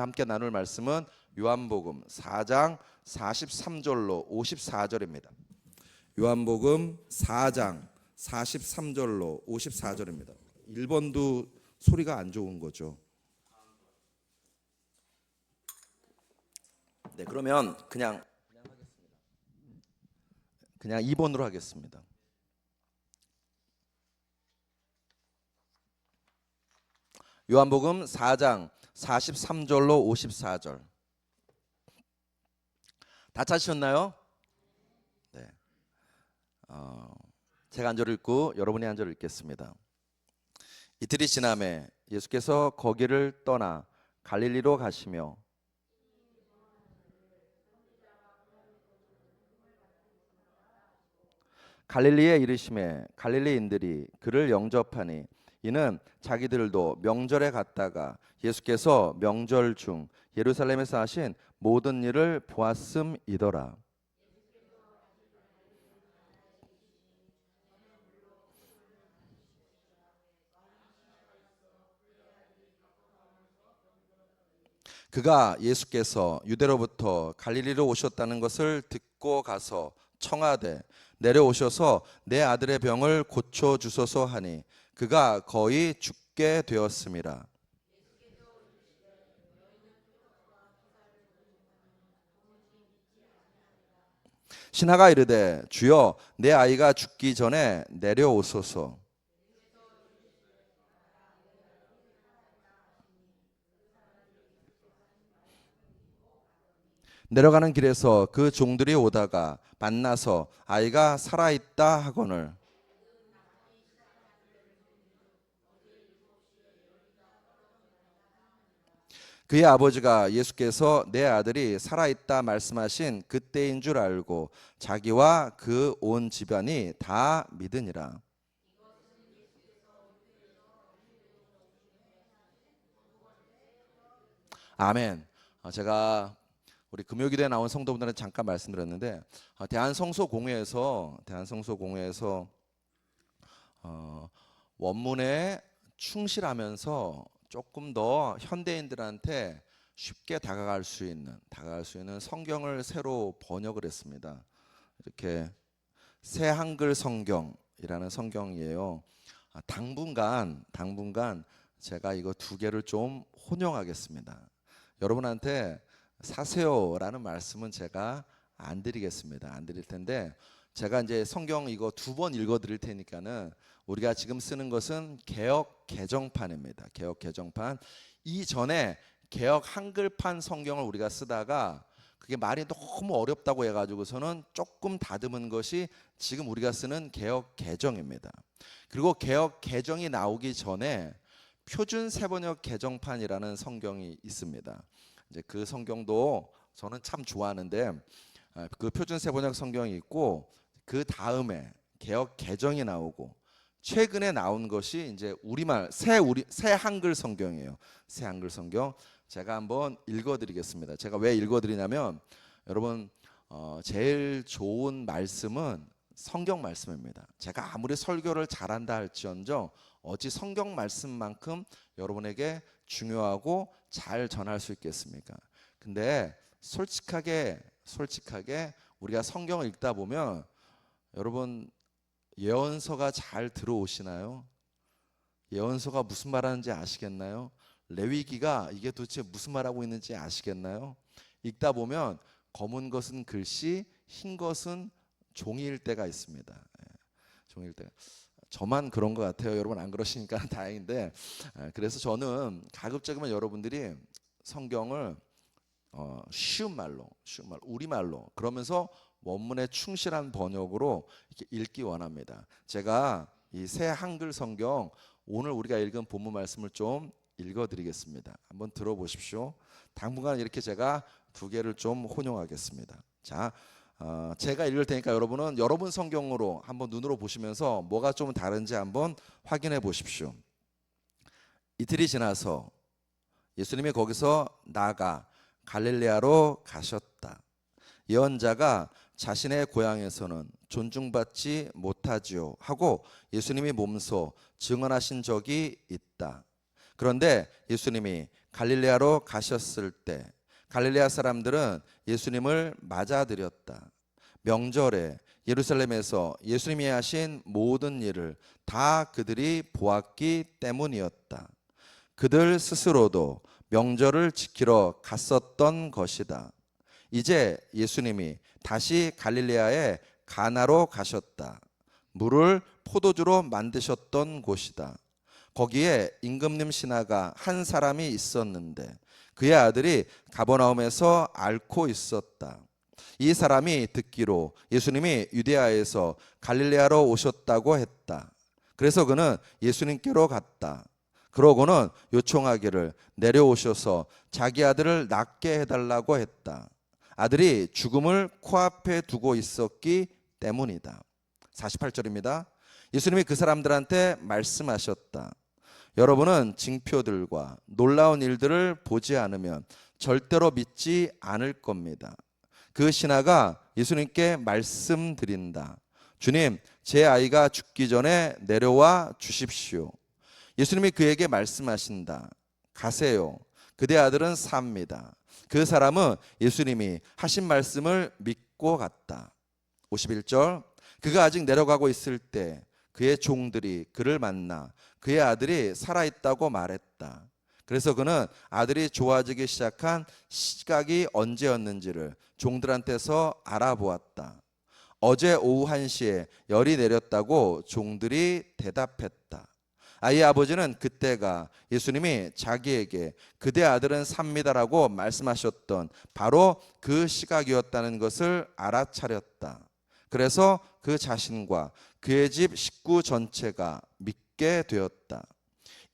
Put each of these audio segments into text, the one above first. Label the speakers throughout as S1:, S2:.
S1: 함께 나눌 말씀은 요한복음 4장 43절로 54절입니다. 요한복음 4장 43절로 54절입니다. 1번도 소리가 안 좋은 거죠. 네, 그러면 그냥 2번으로 하겠습니다. 요한복음 4장 43절로 54절. 다 찾으셨나요? 네. 제가 한 절 읽고 여러분이 한 절 읽겠습니다. 이틀이 지나매 예수께서 거기를 떠나 갈릴리로 가시며 갈릴리에 이르시매 갈릴리인들이 그를 영접하니 이는 자기들도 명절에 갔다가 예수께서 명절 중 예루살렘에서 하신 모든 일을 보았음이더라. 그가 예수께서 유대로부터 갈릴리로 오셨다는 것을 듣고 가서 청하되 내려오셔서 내 아들의 병을 고쳐 주소서 하니 그가 거의 죽게 되었음이라. 신하가 이르되 주여 내 아이가 죽기 전에 내려오소서. 내려가는 길에서 그 종들이 오다가 만나서 아이가 살아있다 하거늘 그의 아버지가 예수께서 내 아들이 살아있다 말씀하신 그때인 줄 알고 자기와 그 온 집안이 다 믿으니라. 아멘. 제가 우리 금요기도에 나온 성도분들은 잠깐 말씀드렸는데 대한성소공회에서 원문에 충실하면서 조금 더 현대인들한테 쉽게 다가갈 수 있는 성경을 새로 번역을 했습니다. 이렇게 새 한글 성경이라는 성경이에요. 당분간 제가 이거 두 개를 좀 혼용하겠습니다. 여러분한테 사세요라는 말씀은 제가 안 드리겠습니다. 안 드릴 텐데 제가 이제 성경 이거 두 번 읽어 드릴 테니까는 우리가 지금 쓰는 것은 개역 개정판입니다. 개역 개정판. 이전에 개역 한글판 성경을 우리가 쓰다가 그게 말이 너무 어렵다고 해가지고서는 조금 다듬은 것이 지금 우리가 쓰는 개역 개정입니다. 그리고 개역 개정이 나오기 전에 표준 세번역 개정판이라는 성경이 있습니다. 이제 그 성경도 저는 참 좋아하는데 그 표준 세번역 성경이 있고 그 다음에 개역 개정이 나오고 최근에 나온 것이 이제 우리말 새 한글 성경이에요. 새 한글 성경 제가 한번 읽어드리겠습니다. 제가 왜 읽어드리냐면 여러분 제일 좋은 말씀은 성경 말씀입니다. 제가 아무리 설교를 잘한다 할지언정 어찌 성경 말씀만큼 여러분에게 중요하고 잘 전할 수 있겠습니까? 근데 솔직하게 우리가 성경을 읽다 보면 여러분 예언서가 잘 들어오시나요? 예언서가 무슨 말하는지 아시겠나요? 레위기가 이게 도대체 무슨 말하고 있는지 아시겠나요? 읽다 보면 검은 것은 글씨, 흰 것은 종이일 때가 있습니다. 종이일 때. 저만 그런 것 같아요. 여러분 안 그러시니까 다행인데 그래서 저는 가급적이면 여러분들이 성경을 쉬운 말로 우리말로 그러면서 원문에 충실한 번역으로 이렇게 읽기 원합니다. 제가 이 새 한글 성경 오늘 우리가 읽은 본문 말씀을 좀 읽어드리겠습니다. 한번 들어보십시오. 당분간 이렇게 제가 두 개를 좀 혼용하겠습니다. 자, 제가 읽을 테니까 여러분은 여러분 성경으로 한번 눈으로 보시면서 뭐가 좀 다른지 한번 확인해 보십시오. 이틀이 지나서 예수님이 거기서 나가 갈릴레아로 가셨다. 예언자가 자신의 고향에서는 존중받지 못하지요 하고 예수님이 몸소 증언하신 적이 있다. 그런데 예수님이 갈릴레아로 가셨을 때 갈릴레아 사람들은 예수님을 맞아들였다. 명절에 예루살렘에서 예수님이 하신 모든 일을 다 그들이 보았기 때문이었다. 그들 스스로도 명절을 지키러 갔었던 것이다. 이제 예수님이 다시 갈릴레아의 가나로 가셨다. 물을 포도주로 만드셨던 곳이다. 거기에 임금님 신하가 한 사람이 있었는데 그의 아들이 가버나움에서 앓고 있었다. 이 사람이 듣기로 예수님이 유대야에서 갈릴레아로 오셨다고 했다. 그래서 그는 예수님께로 갔다. 그러고는 요청하기를 내려오셔서 자기 아들을 낫게 해달라고 했다. 아들이 죽음을 코앞에 두고 있었기 때문이다. 48절입니다. 예수님이 그 사람들한테 말씀하셨다. 여러분은 징표들과 놀라운 일들을 보지 않으면 절대로 믿지 않을 겁니다. 그 신하가 예수님께 말씀드린다. 주님, 제 아이가 죽기 전에 내려와 주십시오. 예수님이 그에게 말씀하신다. 가세요. 그대 아들은 삽니다. 그 사람은 예수님이 하신 말씀을 믿고 갔다. 51절. 그가 아직 내려가고 있을 때 그의 종들이 그를 만나 그의 아들이 살아있다고 말했다. 그래서 그는 아들이 좋아지기 시작한 시각이 언제였는지를 종들한테서 알아보았다. 어제 오후 1시에 열이 내렸다고 종들이 대답했다. 아이의 아버지는 그때가 예수님이 자기에게 그대 아들은 삽니다라고 말씀하셨던 바로 그 시각이었다는 것을 알아차렸다. 그래서 그 자신과 그의 집 식구 전체가 믿게 되었다.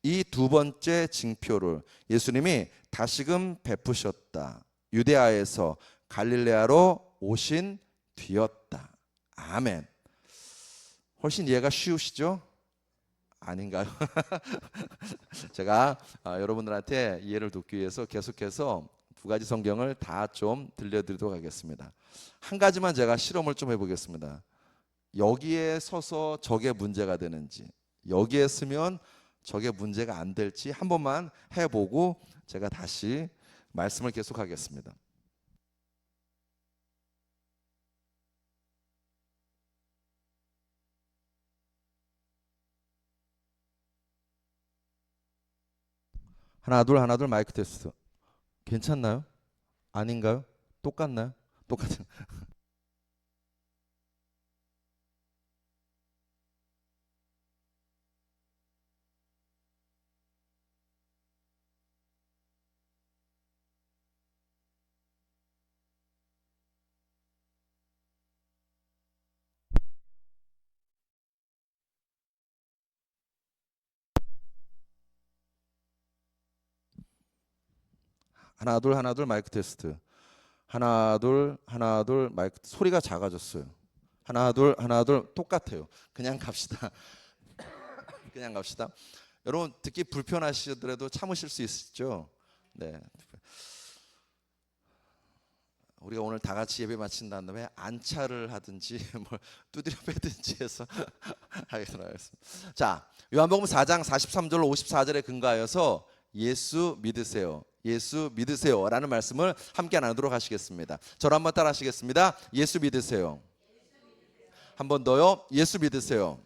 S1: 이 두 번째 징표를 예수님이 다시금 베푸셨다. 유대아에서 갈릴레아로 오신 뒤였다. 아멘. 훨씬 이해가 쉬우시죠? 아닌가요? 제가 여러분들한테 이해를 돕기 위해서 계속해서 두 가지 성경을 다 좀 들려드리도록 하겠습니다. 한 가지만 제가 실험을 좀 해보겠습니다. 여기에 서서 저게 문제가 되는지, 여기에 쓰면 저게 문제가 안 될지 한 번만 해보고 제가 다시 말씀을 계속하겠습니다. 하나 둘 마이크 테스트. 괜찮나요? 아닌가요? 똑같나요? 똑같은. 하나 둘 마이크 테스트. 하나 둘 마이크 소리가 작아졌어요. 하나 둘 똑같아요. 그냥 갑시다. 그냥 갑시다. 여러분 듣기 불편하시더라도 참으실 수 있죠? 네. 우리가 오늘 다 같이 예배 마친 다음에 안차를 하든지 뭘 두드려 패든지 해서 하겠습니다. 자, 요한복음 4장 43절 54절에 근거하여서 예수 믿으세요. 예수 믿으세요 라는 말씀을 함께 나누도록 하시겠습니다. 저를 한번 따라 하시겠습니다. 예수 믿으세요. 한 번 더요. 예수 믿으세요.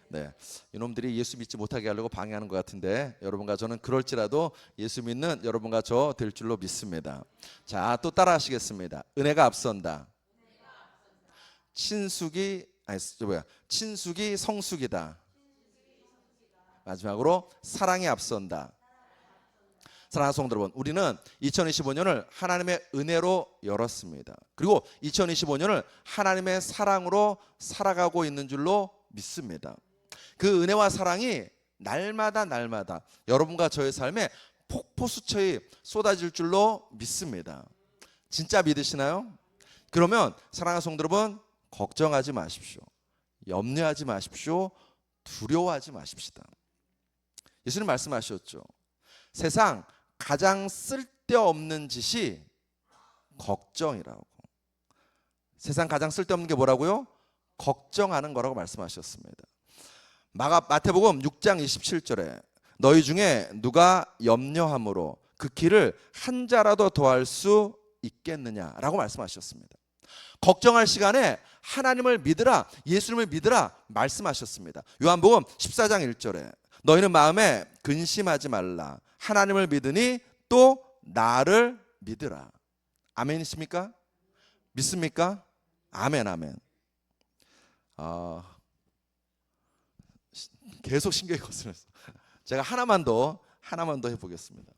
S1: 네, 이놈들이 예수 믿지 못하게 하려고 방해하는 것 같은데 여러분과 저는 그럴지라도 예수 믿는 여러분과 저 될 줄로 믿습니다. 자, 또 따라 하시겠습니다. 은혜가 앞선다. 친숙이 성숙이다. 마지막으로 사랑이 앞선다. 사랑하는 성도 여러분, 우리는 2025년을 하나님의 은혜로 열었습니다. 그리고 2025년을 하나님의 사랑으로 살아가고 있는 줄로 믿습니다. 그 은혜와 사랑이 날마다 여러분과 저의 삶에 폭포수처럼 쏟아질 줄로 믿습니다. 진짜 믿으시나요? 그러면 사랑하는 성도 여러분, 걱정하지 마십시오. 염려하지 마십시오. 두려워하지 마십시다. 예수님 말씀하셨죠. 세상 가장 쓸데없는 짓이 걱정이라고. 세상 가장 쓸데없는 게 뭐라고요? 걱정하는 거라고 말씀하셨습니다. 마태복음 6장 27절에 너희 중에 누가 염려함으로 그 길을 한 자라도 더할 수 있겠느냐라고 말씀하셨습니다. 걱정할 시간에 하나님을 믿으라, 예수님을 믿으라 말씀하셨습니다. 요한복음 14장 1절에 너희는 마음에 근심하지 말라. 하나님을 믿으니 또 나를 믿으라. 아멘이십니까? 믿습니까? 아멘, 아멘. 계속 신경이 거슬렸어. 제가 하나만 더 해보겠습니다.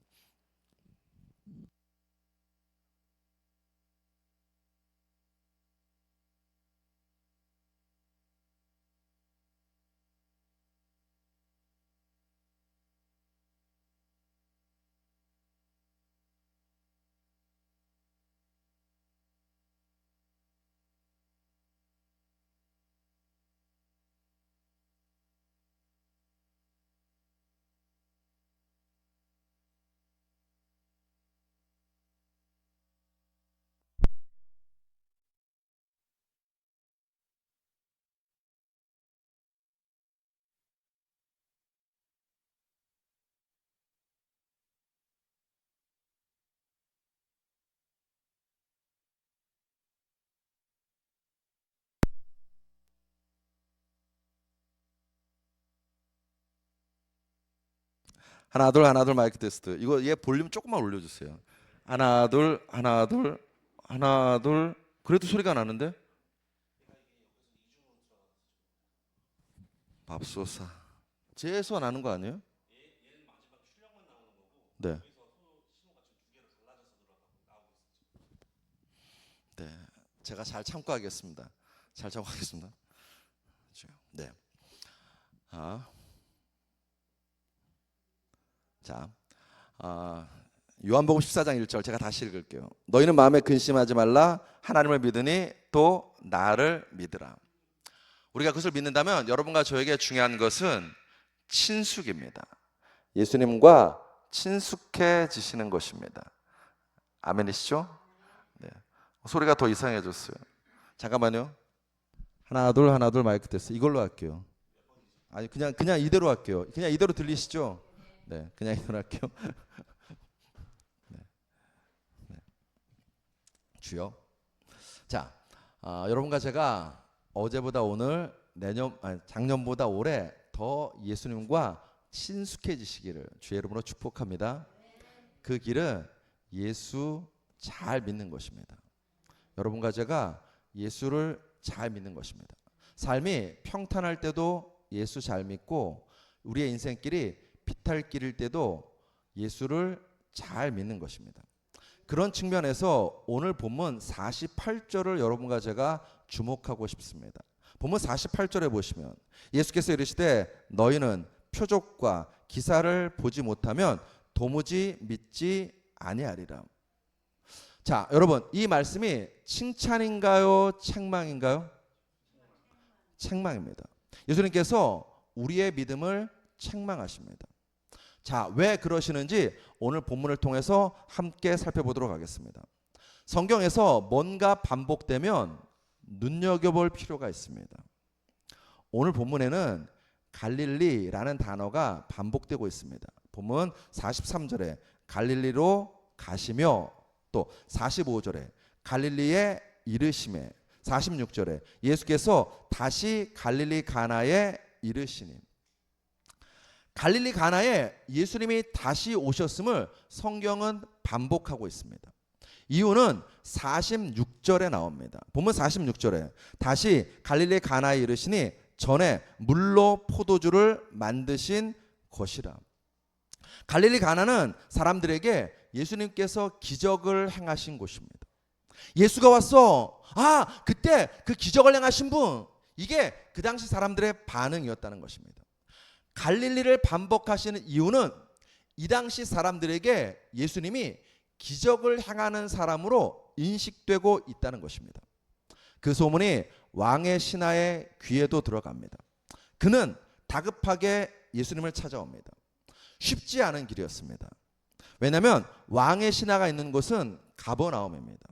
S1: 하나 둘 마이크 테스트. 이거 얘 볼륨 조금만 올려주세요. 하나 둘. 그래도 소리가 나는데? 밥솥아. 재서 나는 거 아니에요? 네. 네. 제가 잘 참고하겠습니다. 네. 자, 요한복음 14장 1절 제가 다시 읽을게요. 너희는 마음에 근심하지 말라. 하나님을 믿으니 또 나를 믿으라. 우리가 그것을 믿는다면 여러분과 저에게 중요한 것은 친숙입니다. 예수님과 친숙해지시는 것입니다. 아멘이시죠? 네. 소리가 더 이상해졌어요. 잠깐만요. 하나 둘 마이크 테스트. 이걸로 할게요. 아니 그냥 이대로 할게요. 그냥 이대로 들리시죠? 네, 그냥 이대로 할게요. 네. 네. 주여. 자, 여러분과 제가 어제보다 오늘, 작년보다 올해 더 예수님과 친숙해지시기를 주의 이름으로 축복합니다. 그 길은 예수 잘 믿는 것입니다. 여러분과 제가 예수를 잘 믿는 것입니다. 삶이 평탄할 때도 예수 잘 믿고 우리의 인생길이 비탈길일 때도 예수를 잘 믿는 것입니다. 그런 측면에서 오늘 본문 48절을 여러분과 제가 주목하고 싶습니다. 본문 48절에 보시면 예수께서 이르시되 너희는 표적과 기사를 보지 못하면 도무지 믿지 아니하리라. 자, 여러분 이 말씀이 칭찬인가요? 책망인가요? 책망입니다. 예수님께서 우리의 믿음을 책망하십니다. 자, 왜 그러시는지 오늘 본문을 통해서 함께 살펴보도록 하겠습니다. 성경에서 뭔가 반복되면 눈여겨볼 필요가 있습니다. 오늘 본문에는 갈릴리라는 단어가 반복되고 있습니다. 본문 43절에 갈릴리로 가시며, 또 45절에 갈릴리에 이르시매, 46절에 예수께서 다시 갈릴리 가나에 이르시니. 갈릴리 가나에 예수님이 다시 오셨음을 성경은 반복하고 있습니다. 이유는 46절에 나옵니다. 본문 46절에 다시 갈릴리 가나에 이르시니 전에 물로 포도주를 만드신 것이라. 갈릴리 가나는 사람들에게 예수님께서 기적을 행하신 곳입니다. 예수가 왔어. 그때 그 기적을 행하신 분. 이게 그 당시 사람들의 반응이었다는 것입니다. 갈릴리를 반복하시는 이유는 이 당시 사람들에게 예수님이 기적을 행하는 사람으로 인식되고 있다는 것입니다. 그 소문이 왕의 신하의 귀에도 들어갑니다. 그는 다급하게 예수님을 찾아옵니다. 쉽지 않은 길이었습니다. 왜냐하면 왕의 신하가 있는 곳은 가버나움입니다.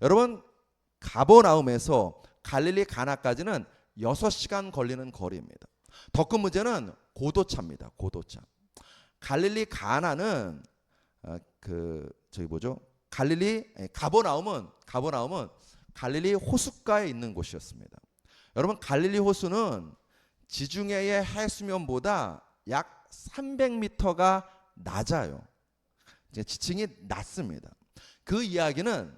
S1: 여러분, 가버나움에서 갈릴리 가나까지는 6시간 걸리는 거리입니다. 더 큰 문제는 고도차입니다. 고도차. 갈릴리 가나는 갈릴리 가버나움은 갈릴리 호숫가에 있는 곳이었습니다. 여러분, 갈릴리 호수는 지중해의 해수면보다 약 300m가 낮아요. 지층이 낮습니다. 그 이야기는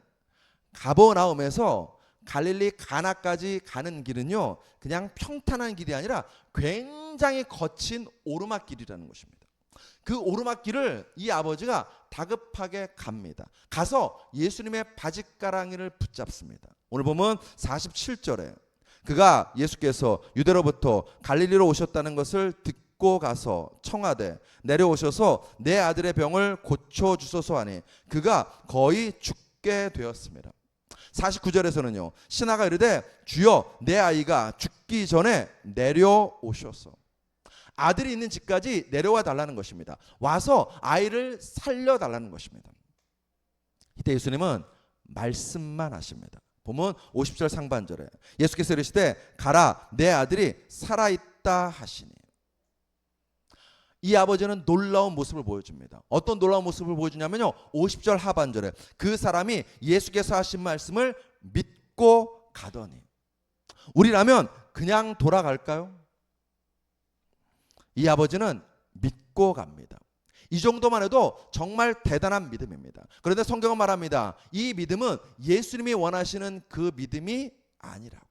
S1: 가버나움에서 갈릴리 가나까지 가는 길은요, 그냥 평탄한 길이 아니라 굉장히 거친 오르막길이라는 것입니다. 그 오르막길을 이 아버지가 다급하게 갑니다. 가서 예수님의 바짓가랑이를 붙잡습니다. 오늘 보면 47절에 그가 예수께서 유대로부터 갈릴리로 오셨다는 것을 듣고 가서 청하되 내려오셔서 내 아들의 병을 고쳐주소서 하니 그가 거의 죽게 되었습니다. 49절에서는요, 신하가 이르되 주여 내 아이가 죽기 전에 내려오셔서, 아들이 있는 집까지 내려와 달라는 것입니다. 와서 아이를 살려달라는 것입니다. 이때 예수님은 말씀만 하십니다. 보면 50절 상반절에 예수께서 이르시되 가라 내 아들이 살아있다 하시니, 이 아버지는 놀라운 모습을 보여줍니다. 어떤 놀라운 모습을 보여주냐면요, 50절 하반절에 그 사람이 예수께서 하신 말씀을 믿고 가더니. 우리라면 그냥 돌아갈까요? 이 아버지는 믿고 갑니다. 이 정도만 해도 정말 대단한 믿음입니다. 그런데 성경은 말합니다. 이 믿음은 예수님이 원하시는 그 믿음이 아니라고.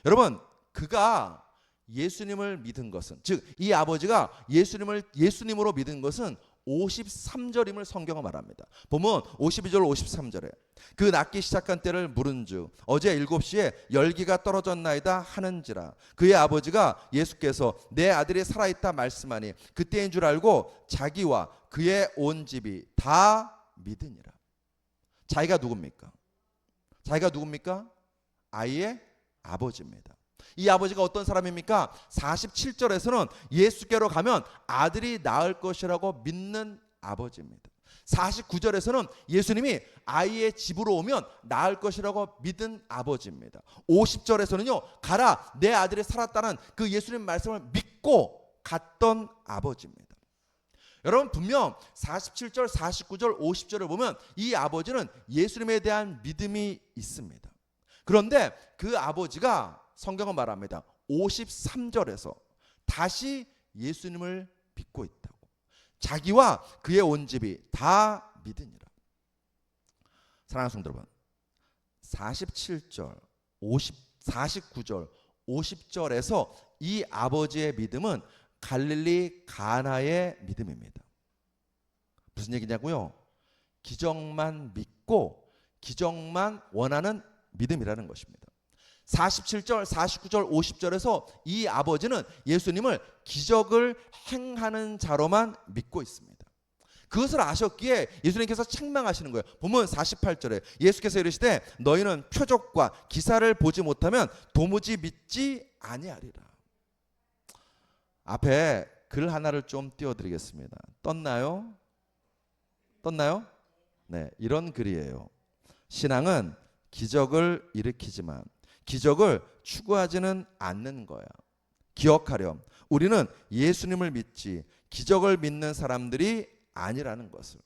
S1: 여러분, 그가 예수님을 믿은 것은, 즉 이 아버지가 예수님으로 믿은 것은 53절임을 성경은 말합니다. 보면 52절 53절에 그 낫기 시작한 때를 물은즉 어제 7시에 열기가 떨어졌나이다 하는지라. 그의 아버지가 예수께서 내 아들이 살아있다 말씀하니 그때인 줄 알고 자기와 그의 온 집이 다 믿으니라. 자기가 누굽니까? 아이의 아버지입니다. 이 아버지가 어떤 사람입니까? 47절에서는 예수께로 가면 아들이 낳을 것이라고 믿는 아버지입니다. 49절에서는 예수님이 아이의 집으로 오면 낳을 것이라고 믿은 아버지입니다. 50절에서는요, 가라 내 아들이 살았다는 그 예수님 말씀을 믿고 갔던 아버지입니다. 여러분, 분명 47절, 49절, 50절을 보면 이 아버지는 예수님에 대한 믿음이 있습니다. 그런데 그 아버지가 성경은 말합니다. 53절에서 다시 예수님을 믿고 있다고. 자기와 그의 온 집이 다 믿으니라. 사랑하는 성도 여러분, 47절, 49절, 50절에서 이 아버지의 믿음은 갈릴리 가나의 믿음입니다. 무슨 얘기냐고요? 기적만 믿고 기적만 원하는 믿음이라는 것입니다. 47절, 49절, 50절에서 이 아버지는 예수님을 기적을 행하는 자로만 믿고 있습니다. 그것을 아셨기에 예수님께서 책망하시는 거예요. 보면 48절에 예수께서 이르시되 너희는 표적과 기사를 보지 못하면 도무지 믿지 아니하리라. 앞에 글 하나를 좀 띄워드리겠습니다. 떴나요? 네, 이런 글이에요. 신앙은 기적을 일으키지만 기적을 추구하지는 않는 거야. 기억하렴. 우리는 예수님을 믿지 기적을 믿는 사람들이 아니라는 것을.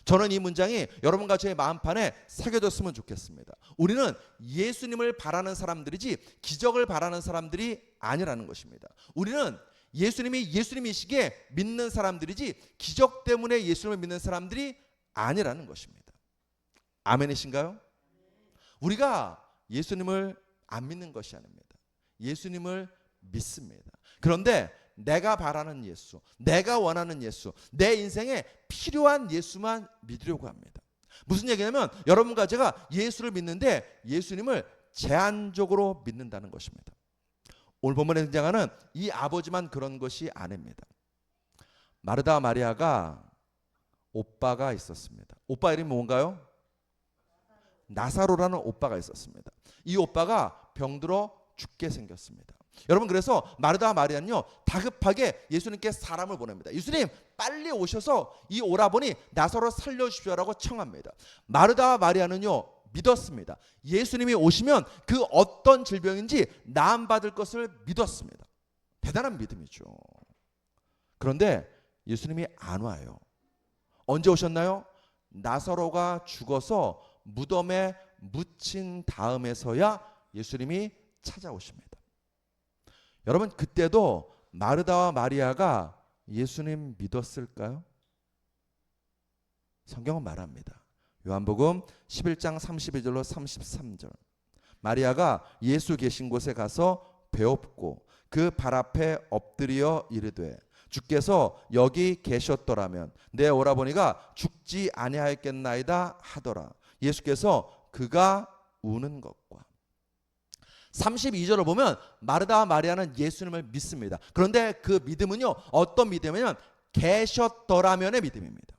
S1: 저는 이 문장이 여러분과 저의 마음판에 새겨졌으면 좋겠습니다. 우리는 예수님을 바라는 사람들이지 기적을 바라는 사람들이 아니라는 것입니다. 우리는 예수님이 예수님이시기에 믿는 사람들이지 기적 때문에 예수님을 믿는 사람들이 아니라는 것입니다. 아멘이신가요? 우리가 예수님을 안 믿는 것이 아닙니다. 예수님을 믿습니다. 그런데 내가 바라는 예수, 내가 원하는 예수, 내 인생에 필요한 예수만 믿으려고 합니다. 무슨 얘기냐면 여러분과 제가 예수를 믿는데 예수님을 제한적으로 믿는다는 것입니다. 오늘 본문에 등장하는 이 아버지만 그런 것이 아닙니다. 마르다 마리아가 오빠가 있었습니다. 오빠 이름이 뭔가요? 나사로라는 오빠가 있었습니다. 이 오빠가 병들어 죽게 생겼습니다. 여러분, 그래서 마르다 마리아는요 다급하게 예수님께 사람을 보냅니다. 예수님 빨리 오셔서 이 오라버니 나사로 살려주십시오라고 청합니다. 마르다 마리아는요 믿었습니다. 예수님이 오시면 그 어떤 질병인지 나음받을 것을 믿었습니다. 대단한 믿음이죠. 그런데 예수님이 안 와요. 언제 오셨나요? 나사로가 죽어서 무덤에 묻힌 다음에서야 예수님이 찾아오십니다. 여러분, 그때도 마르다와 마리아가 예수님 믿었을까요? 성경은 말합니다. 요한복음 11장 32절로 33절. 마리아가 예수 계신 곳에 가서 배엎고 그 발 앞에 엎드려 이르되 주께서 여기 계셨더라면 내 오라버니가 죽지 아니하였겠나이다 하더라. 예수께서 그가 우는 것과 32절을 보면 마르다와 마리아는 예수님을 믿습니다. 그런데 그 믿음은요, 어떤 믿음이냐면 계셨더라면의 믿음입니다.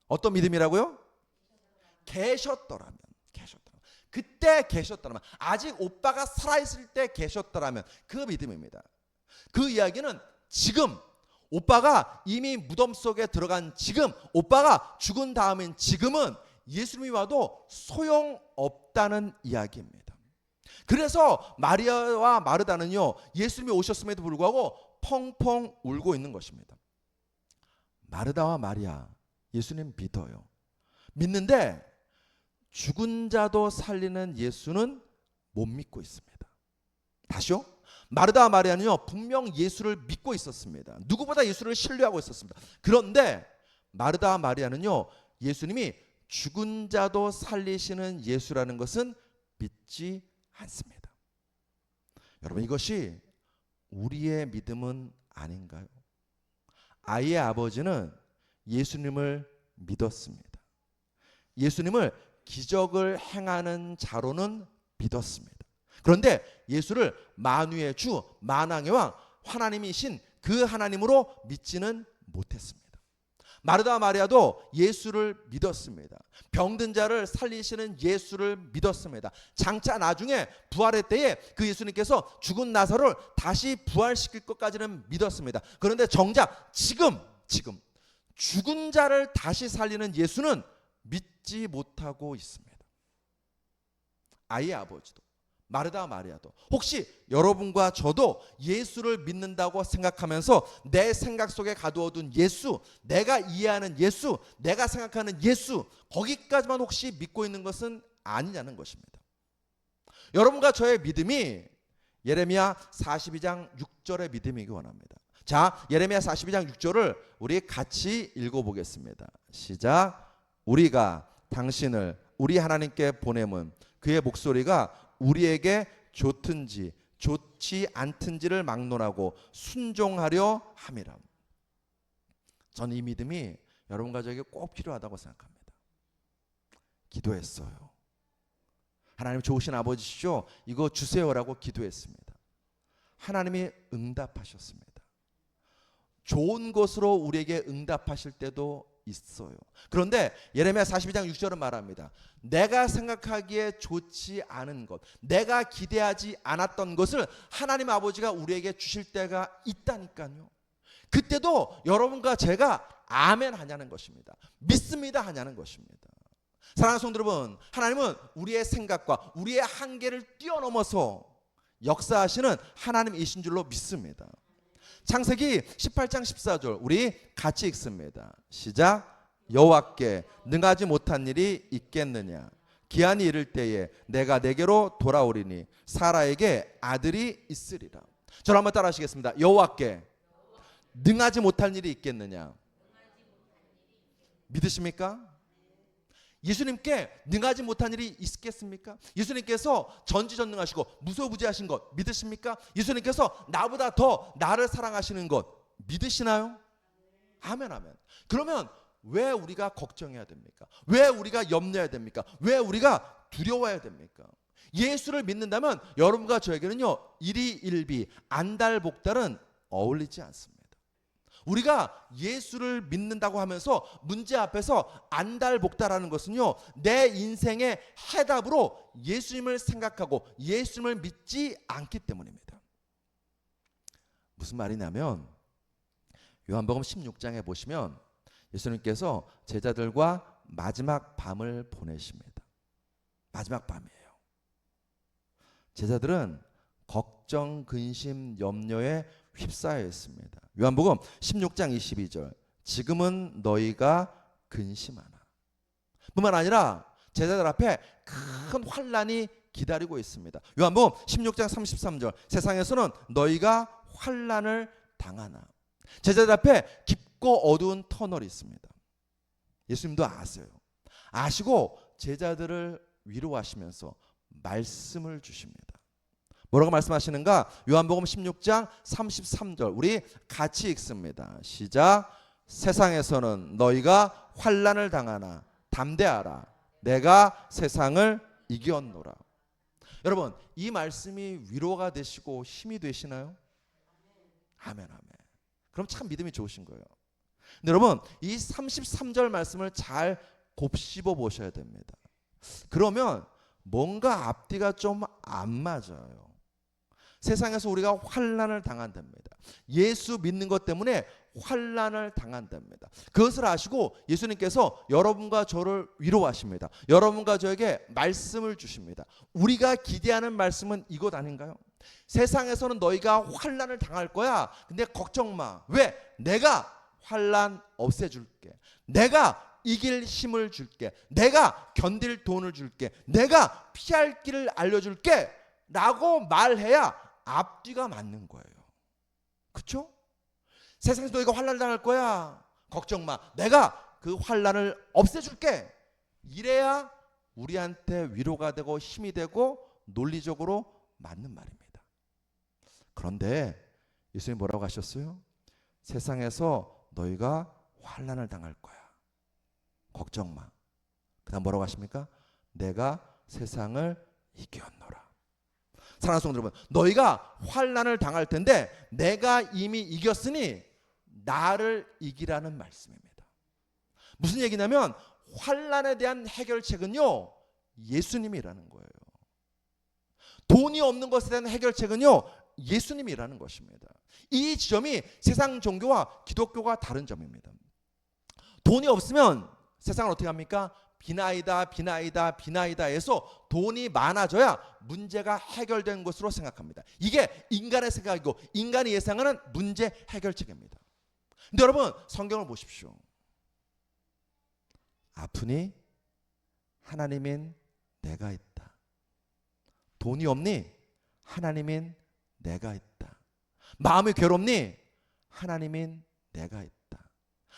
S1: 어떤 믿음이라고요? 계셨더라면. 그때 계셨더라면, 아직 오빠가 살아있을 때 계셨더라면, 그 믿음입니다. 그 이야기는 지금 오빠가 이미 무덤 속에 들어간 지금, 오빠가 죽은 다음인 지금은 예수님이 와도 소용없다는 이야기입니다. 그래서 마리아와 마르다는요, 예수님이 오셨음에도 불구하고 펑펑 울고 있는 것입니다. 마르다와 마리아, 예수님 믿어요. 믿는데 죽은 자도 살리는 예수는 못 믿고 있습니다. 다시요? 마르다와 마리아는요, 분명 예수를 믿고 있었습니다. 누구보다 예수를 신뢰하고 있었습니다. 그런데 마르다와 마리아는요, 예수님이 죽은 자도 살리시는 예수라는 것은 믿지 않습니다. 여러분, 이것이 우리의 믿음은 아닌가요? 아이의 아버지는 예수님을 믿었습니다. 예수님을 기적을 행하는 자로는 믿었습니다. 그런데 예수를 만유의 주, 만왕의 왕, 하나님이신 그 하나님으로 믿지는 못했습니다. 마르다와 마리아도 예수를 믿었습니다. 병든 자를 살리시는 예수를 믿었습니다. 장차 나중에 부활의 때에 그 예수님께서 죽은 나사로를 다시 부활시킬 것까지는 믿었습니다. 그런데 정작 지금 죽은 자를 다시 살리는 예수는 믿지 못하고 있습니다. 아이의 아버지도 마르다와 마리아도 혹시 여러분과 저도 예수를 믿는다고 생각하면서 내 생각 속에 가두어둔 예수, 내가 이해하는 예수, 내가 생각하는 예수, 거기까지만 혹시 믿고 있는 것은 아니냐는 것입니다. 여러분과 저의 믿음이 예레미야 42장 6절의 믿음이기 원합니다. 자, 예레미야 42장 6절을 우리 같이 읽어보겠습니다. 시작. 우리가 당신을 우리 하나님께 보내면 그의 목소리가 우리에게 좋든지 좋지 않든지를 막론하고 순종하려 함이라. 저는 이 믿음이 여러분과 저에게 꼭 필요하다고 생각합니다. 기도했어요. 하나님 좋으신 아버지시죠? 이거 주세요라고 기도했습니다. 하나님이 응답하셨습니다. 좋은 것으로 우리에게 응답하실 때도 있어요. 그런데 예레미야 42장 6절은 말합니다. 내가 생각하기에 좋지 않은 것, 내가 기대하지 않았던 것을 하나님 아버지가 우리에게 주실 때가 있다니까요. 그때도 여러분과 제가 아멘 하냐는 것입니다. 믿습니다 하냐는 것입니다. 사랑하는 성도 여러분, 하나님은 우리의 생각과 우리의 한계를 뛰어넘어서 역사하시는 하나님이신 줄로 믿습니다. 창세기 18장 14절 우리 같이 읽습니다. 시작. 여호와께 능하지 못한 일이 있겠느냐. 기한이 이를 때에 내가 내게로 돌아오리니 사라에게 아들이 있으리라. 저를 한번 따라 하시겠습니다. 여호와께 능하지 못할 일이 있겠느냐. 믿으십니까? 예수님께 능하지 못한 일이 있겠습니까? 예수님께서 전지전능하시고 무소부지하신 것 믿으십니까? 예수님께서 나보다 더 나를 사랑하시는 것 믿으시나요? 아멘 아멘. 그러면 왜 우리가 걱정해야 됩니까? 왜 우리가 염려해야 됩니까? 왜 우리가 두려워해야 됩니까? 예수를 믿는다면 여러분과 저에게는요, 일희일비 안달복달은 어울리지 않습니다. 우리가 예수를 믿는다고 하면서 문제 앞에서 안달복달하는 것은요, 내 인생의 해답으로 예수님을 생각하고 예수님을 믿지 않기 때문입니다. 무슨 말이냐면 요한복음 16장에 보시면 예수님께서 제자들과 마지막 밤을 보내십니다. 마지막 밤이에요. 제자들은 걱정, 근심, 염려에 휩싸여 있습니다. 요한복음 16장 22절 지금은 너희가 근심하나. 뿐만 아니라 제자들 앞에 큰 환난이 기다리고 있습니다. 요한복음 16장 33절, 세상에서는 너희가 환난을 당하나. 제자들 앞에 깊고 어두운 터널이 있습니다. 예수님도 아세요. 아시고 제자들을 위로하시면서 말씀을 주십니다. 뭐라고 말씀하시는가? 요한복음 16장 33절, 우리 같이 읽습니다. 시작. 세상에서는 너희가 환난을 당하나 담대하라. 내가 세상을 이겼노라. 여러분, 이 말씀이 위로가 되시고 힘이 되시나요? 아멘, 아멘. 그럼 참 믿음이 좋으신 거예요. 근데 여러분, 이 33절 말씀을 잘 곱씹어 보셔야 됩니다. 그러면 뭔가 앞뒤가 좀 안 맞아요. 세상에서 우리가 환난을 당한답니다. 예수 믿는 것 때문에 환난을 당한답니다. 그것을 아시고 예수님께서 여러분과 저를 위로하십니다. 여러분과 저에게 말씀을 주십니다. 우리가 기대하는 말씀은 이것 아닌가요? 세상에서는 너희가 환난을 당할 거야. 근데 걱정 마. 왜? 내가 환난 없애줄게. 내가 이길 힘을 줄게. 내가 견딜 돈을 줄게. 내가 피할 길을 알려줄게 라고 말해야 앞뒤가 맞는 거예요. 그렇죠? 세상에서 너희가 환난을 당할 거야. 걱정 마. 내가 그 환난을 없애줄게. 이래야 우리한테 위로가 되고 힘이 되고 논리적으로 맞는 말입니다. 그런데 예수님이 뭐라고 하셨어요? 세상에서 너희가 환난을 당할 거야. 걱정 마. 그 다음 뭐라고 하십니까? 내가 세상을 이겼노라. 사랑하는 성도 여러분, 너희가 환난을 당할 텐데 내가 이미 이겼으니 나를 이기라는 말씀입니다. 무슨 얘기냐면 환난에 대한 해결책은요, 예수님이라는 거예요. 돈이 없는 것에 대한 해결책은요, 예수님이라는 것입니다. 이 지점이 세상 종교와 기독교가 다른 점입니다. 돈이 없으면 세상은 어떻게 합니까? 비나이다 비나이다 비나이다 해서 돈이 많아져야 문제가 해결된 것으로 생각합니다. 이게 인간의 생각이고 인간이 예상하는 문제 해결책입니다. 근데 여러분, 성경을 보십시오. 아프니? 하나님인 내가 있다. 돈이 없니? 하나님인 내가 있다. 마음이 괴롭니? 하나님인 내가 있다.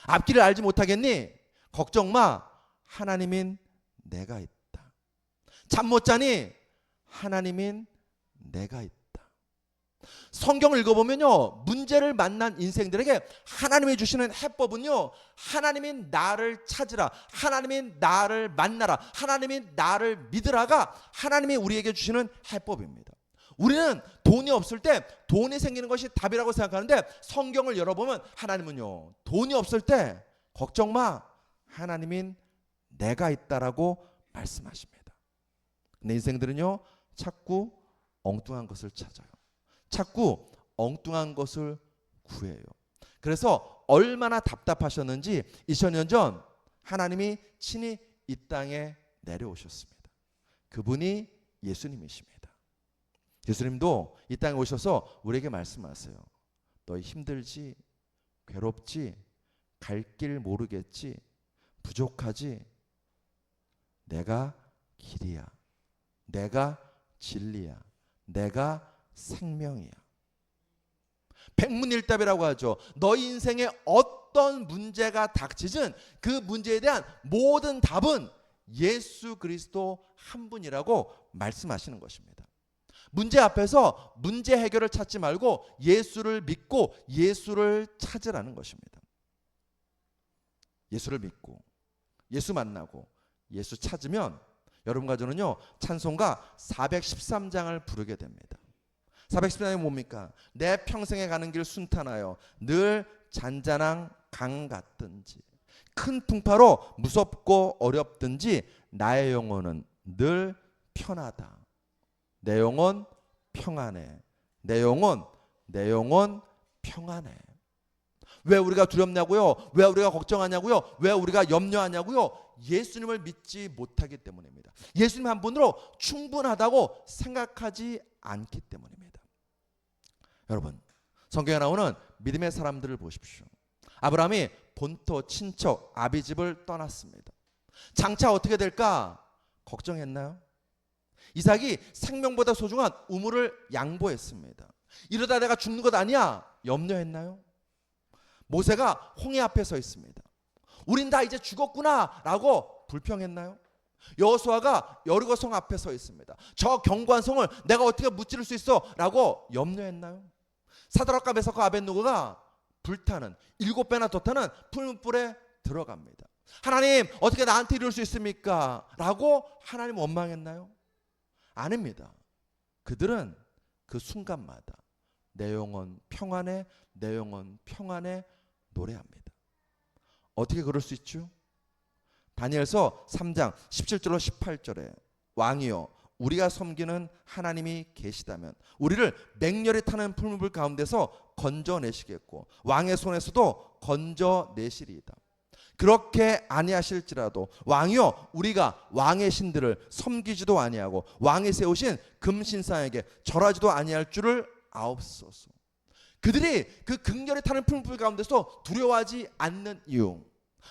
S1: 앞길을 알지 못하겠니? 걱정 마. 하나님인 내가 있다. 잠 못 자니? 하나님인 내가 있다. 성경을 읽어보면요, 문제를 만난 인생들에게 하나님이 주시는 해법은요, 하나님인 나를 찾으라, 하나님인 나를 만나라, 하나님인 나를 믿으라가 하나님이 우리에게 주시는 해법입니다. 우리는 돈이 없을 때 돈이 생기는 것이 답이라고 생각하는데 성경을 열어보면 하나님은요, 돈이 없을 때 걱정 마, 하나님인 내가 있다라고 말씀하십니다. 근데 인생들은요, 자꾸 엉뚱한 것을 찾아요. 자꾸 엉뚱한 것을 구해요. 그래서 얼마나 답답하셨는지 2000년 전 하나님이 친히 이 땅에 내려오셨습니다. 그분이 예수님이십니다. 예수님도 이 땅에 오셔서 우리에게 말씀하세요. 너희 힘들지? 괴롭지? 갈 길 모르겠지? 부족하지? 내가 길이야. 내가 진리야. 내가 생명이야. 백문일답이라고 하죠. 너희 인생에 어떤 문제가 닥치든 그 문제에 대한 모든 답은 예수 그리스도 한 분이라고 말씀하시는 것입니다. 문제 앞에서 문제 해결을 찾지 말고 예수를 믿고 예수를 찾으라는 것입니다. 예수를 믿고 예수 만나고 예수 찾으면 여러분과 저는요, 찬송가 413장을 부르게 됩니다. 413장이 뭡니까? 내 평생에 가는 길 순탄하여 늘 잔잔한 강 같든지 큰 풍파로 무섭고 어렵든지 나의 영혼은 늘 편하다. 내 영혼 평안해. 내 영혼 평안해. 왜 우리가 두렵냐고요? 왜 우리가 걱정하냐고요? 왜 우리가 염려하냐고요? 예수님을 믿지 못하기 때문입니다. 예수님 한 분으로 충분하다고 생각하지 않기 때문입니다. 여러분, 성경에 나오는 믿음의 사람들을 보십시오. 아브라함이 본토 친척 아비집을 떠났습니다. 장차 어떻게 될까 걱정했나요? 이삭이 생명보다 소중한 우물을 양보했습니다. 이러다 내가 죽는 것 아니야 염려했나요? 모세가 홍해 앞에 서 있습니다. 우린 다 이제 죽었구나 라고 불평했나요? 여호수아가 여리고성 앞에 서 있습니다. 저 견고한 성을 내가 어떻게 무찌를 수 있어 라고 염려했나요? 사드락과 메삭과 아벳느고가 불타는 7배나 더 타는 풀무불에 들어갑니다. 하나님 어떻게 나한테 이럴 수 있습니까? 라고 하나님 원망했나요? 아닙니다. 그들은 그 순간마다 내 영혼 평안해, 내 영혼 평안해 노래합니다. 어떻게 그럴 수 있죠? 다니엘서 3장 17절로 18절에 왕이여 우리가 섬기는 하나님이 계시다면 우리를 맹렬히 타는 풀무불 가운데서 건져내시겠고 왕의 손에서도 건져내시리이다. 그렇게 아니하실지라도 왕이여 우리가 왕의 신들을 섬기지도 아니하고 왕이 세우신 금신상에게 절하지도 아니할 줄을 아옵소서. 그들이 그 극렬히 타는 풀무불 가운데서 두려워하지 않는 이유,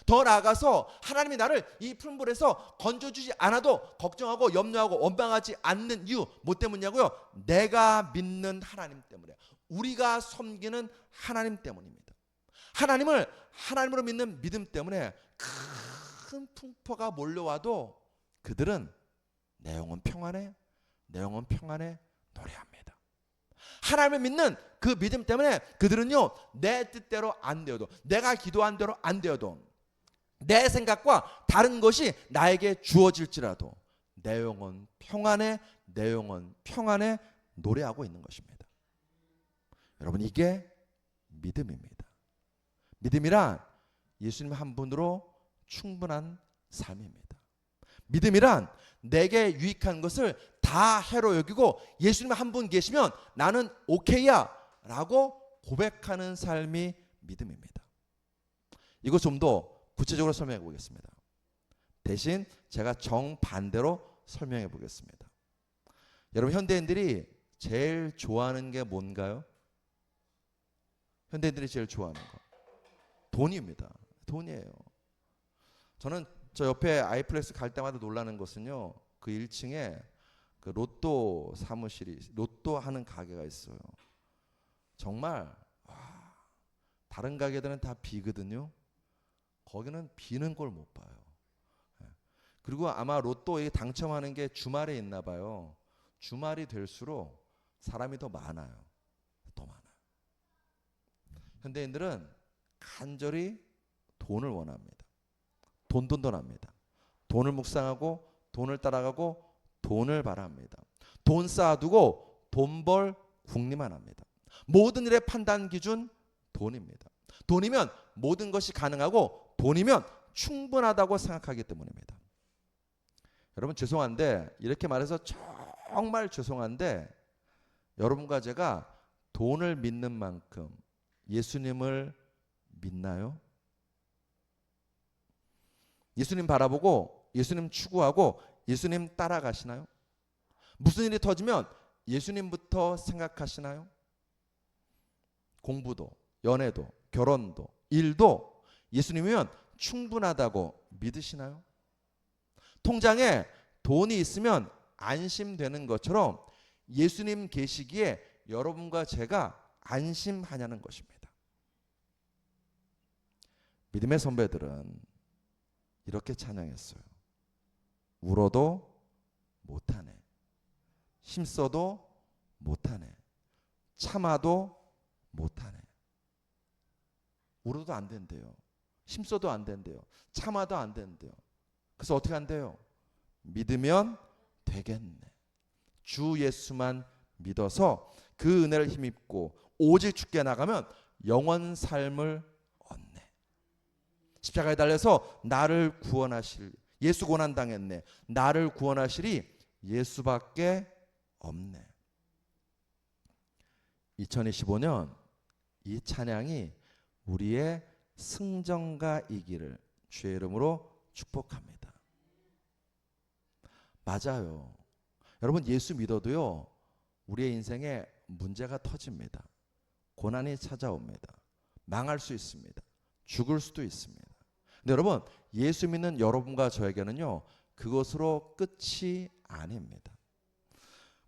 S1: 더 나아가서 하나님이 나를 이 풀무불에서 건져주지 않아도 걱정하고 염려하고 원망하지 않는 이유 뭐 때문이냐고요? 내가 믿는 하나님 때문에, 우리가 섬기는 하나님 때문입니다. 하나님을 하나님으로 믿는 믿음 때문에 큰 풍파가 몰려와도 그들은 내 영혼 평안해, 내 영혼 평안해 노래합니다. 하나님을 믿는 그 믿음 때문에 그들은요 내 뜻대로 안 되어도, 내가 기도한 대로 안 되어도, 내 생각과 다른 것이 나에게 주어질지라도 내 영혼 평안해, 내 영혼 평안해 노래하고 있는 것입니다. 여러분 이게 믿음입니다. 믿음이란 예수님 한 분으로 충분한 삶입니다. 믿음이란 내게 유익한 것을 다 해로 여기고 예수님 한 분 계시면 나는 오케이야 라고 고백하는 삶이 믿음입니다. 이거 좀 더 구체적으로 설명해 보겠습니다. 대신 제가 정반대로 설명해 보겠습니다. 여러분 현대인들이 제일 좋아하는 게 뭔가요? 현대인들이 제일 좋아하는 거 돈입니다. 돈이에요. 저는 저 옆에 아이플렉스 갈 때마다 놀라는 것은요, 그 1층에 그 로또 사무실이, 로또 하는 가게가 있어요. 정말 다른 가게들은 다 비거든요. 거기는 비는 걸 못 봐요. 그리고 아마 로또에 당첨하는 게 주말에 있나 봐요. 주말이 될수록 사람이 더 많아요. 더 많아요. 현대인들은 간절히 돈을 원합니다. 돈돈돈합니다. 돈을 묵상하고 돈을 따라가고 돈을 바랍니다. 돈 쌓아두고 돈 벌 궁리만 합니다. 모든 일의 판단 기준 돈입니다. 돈이면 모든 것이 가능하고 돈이면 충분하다고 생각하기 때문입니다. 여러분 죄송한데, 이렇게 말해서 정말 죄송한데, 여러분과 제가 돈을 믿는 만큼 예수님을 믿나요? 예수님 바라보고 예수님 추구하고 예수님 따라가시나요? 무슨 일이 터지면 예수님부터 생각하시나요? 공부도, 연애도, 결혼도, 일도 예수님이면 충분하다고 믿으시나요? 통장에 돈이 있으면 안심되는 것처럼 예수님 계시기에 여러분과 제가 안심하냐는 것입니다. 믿음의 선배들은 이렇게 찬양했어요. 울어도 못하네, 힘써도 못하네, 참아도 못하네. 울어도 안 된대요. 힘써도 안 된대요. 참아도 안 된대요. 그래서 어떻게 한대요? 믿으면 되겠네. 주 예수만 믿어서 그 은혜를 힘입고 오직 주께 나가면 영원 삶을 얻네. 십자가에 달려서 나를 구원하실, 예수 고난당했네, 나를 구원하시리 예수밖에 없네. 2025년 이 찬양이 우리의 승전가이기를 주의 이름으로 축복합니다. 맞아요. 여러분 예수 믿어도요 우리의 인생에 문제가 터집니다. 고난이 찾아옵니다. 망할 수 있습니다. 죽을 수도 있습니다. 근데 여러분, 예수 믿는 여러분과 저에게는요, 그것으로 끝이 아닙니다.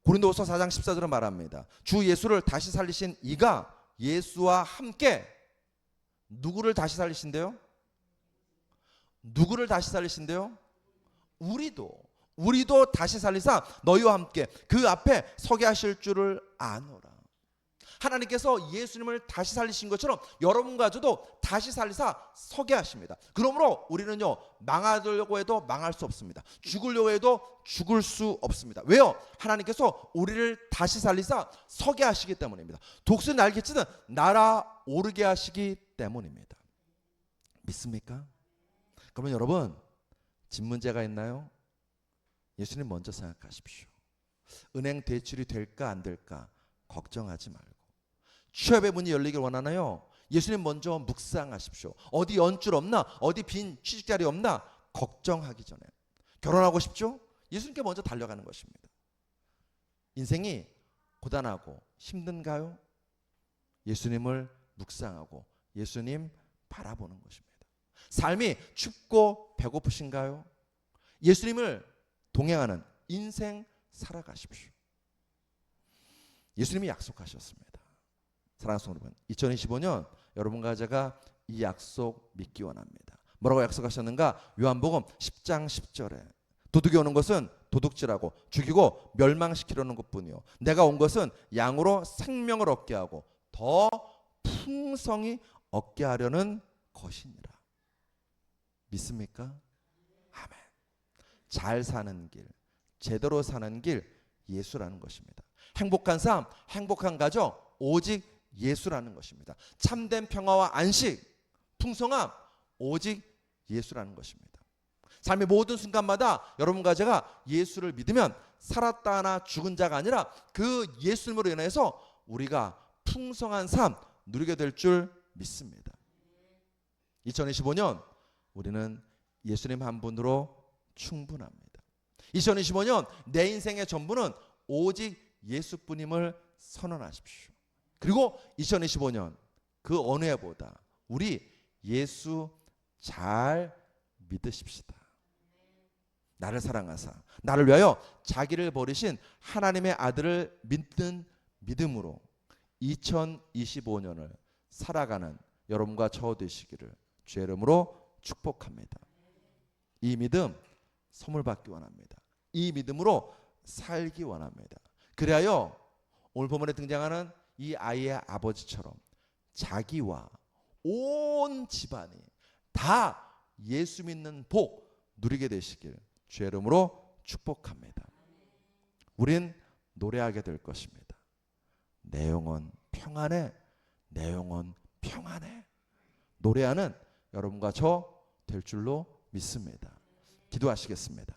S1: 고린도후서 4장 14절은 말합니다. 주 예수를 다시 살리신 이가 예수와 함께 누구를 다시 살리신대요? 누구를 다시 살리신대요? 우리도 다시 살리사 너희와 함께 그 앞에 서게 하실 줄을 아노라. 하나님께서 예수님을 다시 살리신 것처럼 여러분과 저도 다시 살리사 서게 하십니다. 그러므로 우리는요, 망하려고 해도 망할 수 없습니다. 죽으려고 해도 죽을 수 없습니다. 왜요? 하나님께서 우리를 다시 살리사 서게 하시기 때문입니다. 독수리 날개치듯 날아오르게 하시기 때문입니다. 믿습니까? 그러면 여러분, 집 문제가 있나요? 예수님 먼저 생각하십시오. 은행 대출이 될까 안 될까 걱정하지 말고, 취업의 문이 열리길 원하나요? 예수님 먼저 묵상하십시오. 어디 연줄 없나? 어디 빈 취직자리 없나? 걱정하기 전에. 결혼하고 싶죠? 예수님께 먼저 달려가는 것입니다. 인생이 고단하고 힘든가요? 예수님을 묵상하고 예수님 바라보는 것입니다. 삶이 춥고 배고프신가요? 예수님을 동행하는 인생 살아가십시오. 예수님이 약속하셨습니다. 사랑하는 성도 여러분, 2025년 여러분과 제가 이 약속 믿기 원합니다. 뭐라고 약속하셨는가? 요한복음 10장 10절에 도둑이 오는 것은 도둑질하고 죽이고 멸망시키려는 것뿐이요, 내가 온 것은 양으로 생명을 얻게 하고 더 풍성히 얻게 하려는 것이니라. 믿습니까? 아멘. 잘 사는 길, 제대로 사는 길, 예수라는 것입니다. 행복한 삶, 행복한 가족, 오직 예수라는 것입니다. 참된 평화와 안식, 풍성함, 오직 예수라는 것입니다. 삶의 모든 순간마다 여러분과 제가 예수를 믿으면 살았다 하나 죽은 자가 아니라 그 예수님으로 인해서 우리가 풍성한 삶 누리게 될 줄 믿습니다. 2025년 우리는 예수님 한 분으로 충분합니다. 2025년 내 인생의 전부는 오직 예수뿐임을 선언하십시오. 그리고 2025년 그 어느 해보다 우리 예수 잘 믿으십시다. 나를 사랑하사 나를 위하여 자기를 버리신 하나님의 아들을 믿는 믿음으로 2025년을 살아가는 여러분과 저 되시기를 주의 이름으로 축복합니다. 이 믿음 선물 받기 원합니다. 이 믿음으로 살기 원합니다. 그리하여 오늘 본문에 등장하는 이 아이의 아버지처럼 자기와 온 집안이 다 예수 믿는 복 누리게 되시길 주의 이름으로 축복합니다. 우린 노래하게 될 것입니다. 내 영혼 평안해, 내 영혼 평안해. 노래하는 여러분과 저 될 줄로 믿습니다. 기도하시겠습니다.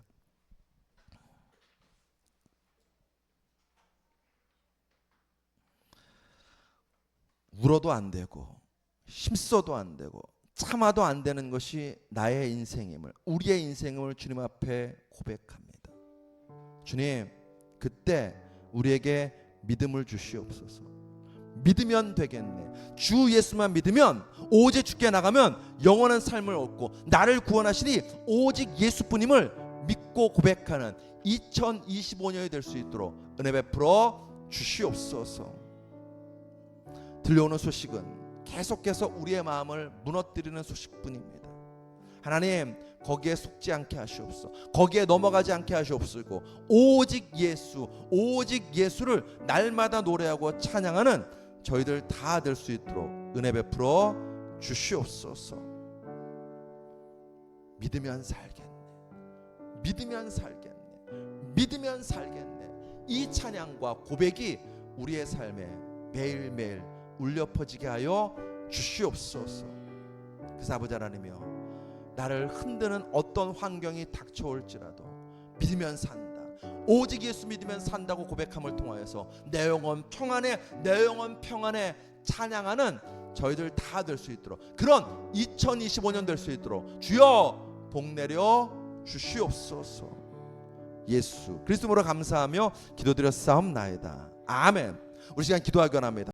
S1: 울어도 안 되고 힘써도 안 되고 참아도 안 되는 것이 나의 인생임을, 우리의 인생임을 주님 앞에 고백합니다. 주님, 그때 우리에게 믿음을 주시옵소서. 믿으면 되겠네. 주 예수만 믿으면, 오직 주께 나가면 영원한 삶을 얻고 나를 구원하시니 오직 예수뿐임을 믿고 고백하는 2025년이 될 수 있도록 은혜 베풀어 주시옵소서. 들려오는 소식은 계속해서 우리의 마음을 무너뜨리는 소식뿐입니다. 하나님, 거기에 속지 않게 하시옵소서. 거기에 넘어가지 않게 하시옵소서. 오직 예수, 오직 예수를 날마다 노래하고 찬양하는 저희들 다 될 수 있도록 은혜 베풀어 주시옵소서. 믿으면 살겠네, 믿으면 살겠네, 믿으면 살겠네. 이 찬양과 고백이 우리의 삶에 매일매일 울려 퍼지게 하여 주시옵소서. 그래서 아버지 하나님이여, 나를 흔드는 어떤 환경이 닥쳐올지라도 믿으면 산다, 오직 예수 믿으면 산다고 고백함을 통하여서 내 영혼 평안해, 내 영혼 평안해 찬양하는 저희들 다 될 수 있도록, 그런 2025년 될 수 있도록 주여 복 내려 주시옵소서. 예수 그리스도로 감사하며 기도드렸사옵나이다. 아멘. 우리 시간 기도하기 원합니다.